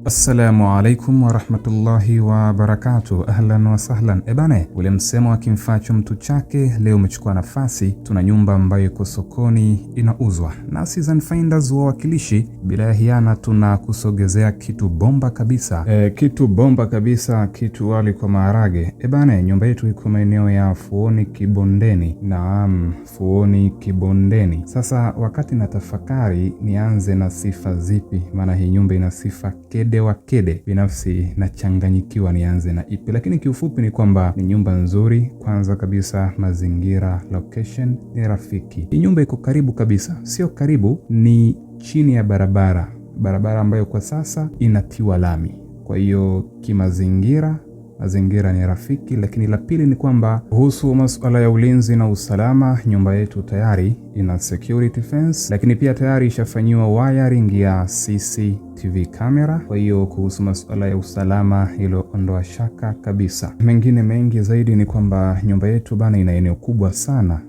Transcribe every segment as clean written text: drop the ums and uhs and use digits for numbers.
Assalamu alaikum wa rahmatullahi wa barakatuh. Ahlan wa sahlan. Ebane, ule msemo wa kimfacho mtu chake leo umechukua nafasi. Tuna nyumba ambayo iko sokoni inauzwa. Na Season Finders wawakilishi bila hiana tunakusogezea kitu bomba kabisa. Kitu bomba kabisa, kitu wali kwa maharage. Ebane, nyumba yetu iko maeneo ya Fuoni Kibondeni. Naam, Fuoni Kibondeni. Sasa wakati natafakari nianze na sifa zipi, maana hii nyumba ina sifa kede wa kede, binafsi nachanganyikiwa nianze na ipi, lakini kiufupi ni kwamba ni nyumba nzuri. Kwanza kabisa mazingira, location ni rafiki. Hii nyumba iko karibu kabisa, sio karibu, ni chini ya barabara ambayo kwa sasa inatiwa lami. Kwa hiyo kimazingira, mazingira ni rafiki. Lakini la pili ni kwamba kuhusu masuala ya ulinzi na usalama, nyumba yetu tayari ina security fence, lakini pia tayari ishafanyiwa wiring ya CCTV camera. Kwa hiyo kuhusu masuala ya usalama hilo ondoa shaka kabisa. Mengine mengi zaidi ni kwamba nyumba yetu bana ina eneo kubwa sana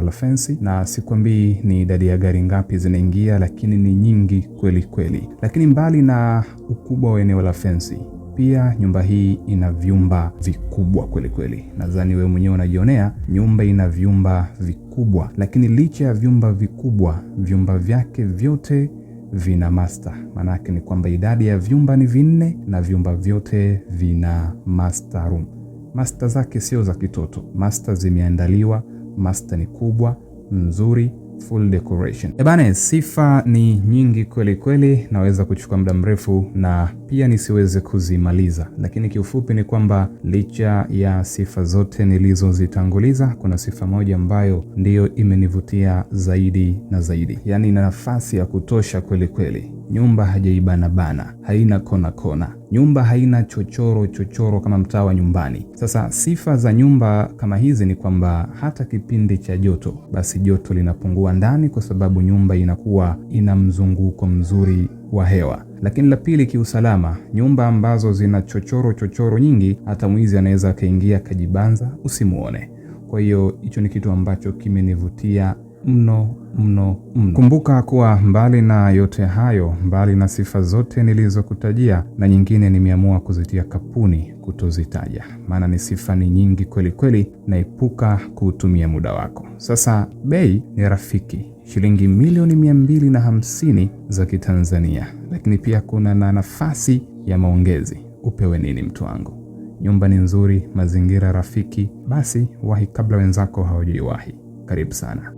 la fence, na sikwambii ni idadi ya gari ngapi zinaingia, lakini ni nyingi kweli kweli. Lakini mbali na ukubwa wa eneo la fence, pia nyumba hii ina vyumba vikubwa kweli kweli. Nadhani wewe mwenyewe unajionea, nyumba ina vyumba vikubwa. Lakini licha ya vyumba vikubwa, vyumba vyake vyote vina master. Maana yake ni kwamba idadi ya vyumba ni 4 na vyumba vyote vina master room. Master zake sio za kitoto. Master zimeandaliwa, master ni kubwa, nzuri, full decoration. Ebane, sifa ni nyingi kweli kweli, naweza kuchukua muda mrefu na pia nisiweze kuzimaliza. Lakini kiufupi ni kwamba licha ya sifa zote nilizozitanguliza, kuna sifa moja ambayo ndiyo imenivutia zaidi na zaidi. Yaani ina nafasi ya kutosha kweli kweli. Nyumba hajaibana bana, haina kona. Nyumba haina chochoro kama mtaa wa nyumbani. Sasa sifa za nyumba kama hizi ni kwamba hata kipindi cha joto, basi joto linapungua ndani kwa sababu nyumba inakuwa ina mzunguko mzuri wa hewa. Lakini la pili, kiusalama, nyumba ambazo zina chochoro nyingi, hata mwizi anaweza kaingia kajibanza usimuone. Kwa hiyo hicho ni kitu ambacho kimenivutia mno. Kumbuka kuwa mbali na yote hayo, mbali na sifa zote nilizokutajia, na nyingine nimeamua kuzitia kapuni kutozitaja, maana ni sifa ni nyingi kweli kweli, naepuka kutumia muda wako. Sasa bei ni rafiki, shilingi milioni 250 za Kitanzania. Lakini pia kuna na nafasi ya maongezi. Upewe nini mtu wangu? Nyumba ni nzuri, mazingira rafiki, basi wahi kabla wenzako hawajaiwahi. Karibu sana.